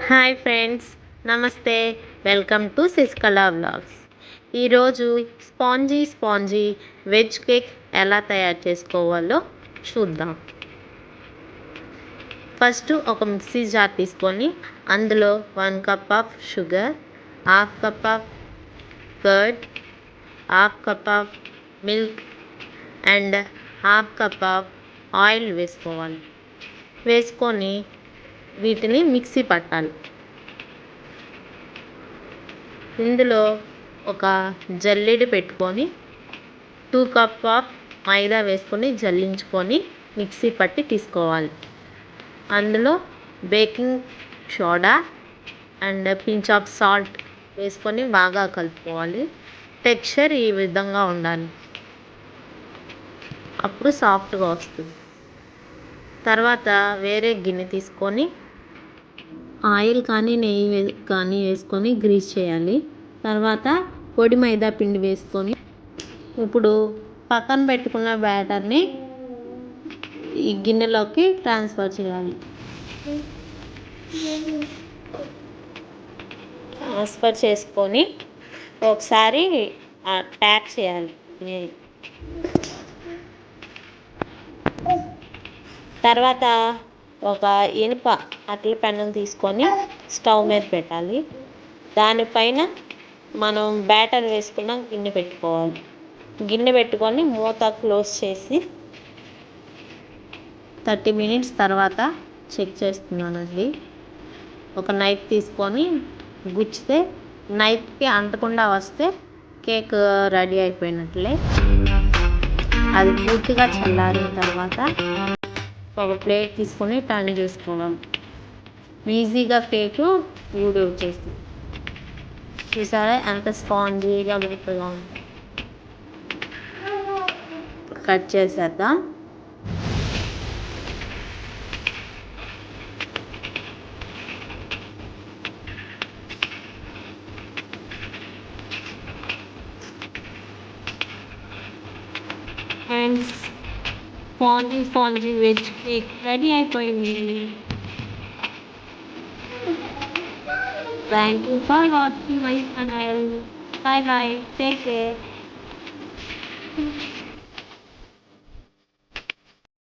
Hi friends, నమస్తే. Welcome to Sasikala vlogs. ఈరోజు spongy veg cake ఎలా తయారు చేసుకోవాలో చూద్దాం. ఫస్ట్ ఒక మిక్సీ జార్ తీసుకొని అందులో 1 cup of sugar, half cup of curd, half cup of milk and half cup of oil వేసుకొని వీటిని మిక్సీ పట్టాలి. ఇందులో ఒక జల్లెడ పెట్టుకొని 2 కప్ ఆఫ్ మైదా వేసుకొని జల్లించుకొని మిక్సీ పట్టి తీసుకోవాలి. అందులో baking soda and pinch of salt వేసుకొని బాగా కలుపుకోవాలి. టెక్స్చర్ ఈ విధంగా ఉండాలి, అప్పుడు సాఫ్ట్గా వస్తుంది. తర్వాత వేరే గిన్నె తీసుకొని ఆయిల్ కానీ నెయ్యి కానీ వేసుకొని గ్రీస్ చేయాలి. తర్వాత పొడి మైదా పిండి వేసుకొని ఇప్పుడు పక్కన పెట్టుకున్న బ్యాటర్ని ఈ గిన్నెలోకి ట్రాన్స్ఫర్ చేయాలి. ట్రాన్స్ఫర్ చేసుకొని ఒకసారి ట్యాప్ చేయాలి. తర్వాత ఒక ఇనుప అట్ల పెనం తీసుకొని స్టవ్ మీద పెట్టాలి. దానిపైన మనం బ్యాటర్ వేసుకున్న గిన్నె పెట్టుకొని మూత క్లోజ్ చేసి 30 మినిట్స్ తర్వాత చెక్ చేస్తున్నానండి. ఒక నైఫ్ తీసుకొని గుచ్చితే నైఫ్కి అంటకుండా వస్తే కేక్ రెడీ అయిపోయినట్లే. అది పూర్తిగా చల్లారిన తర్వాత ఒక ప్లేట్ తీసుకొని టర్న్ చేసుకోవడం. ఈజీగా కేకు వచ్చేస్తుంది. చూసారా ఎంత స్పాంజీగా మెత్తగా ఉంది. కట్ చేసేద్దాం. And spongy veg cake ready అయిపోయింది. Thank you for watching my channel. Bye bye. Take care.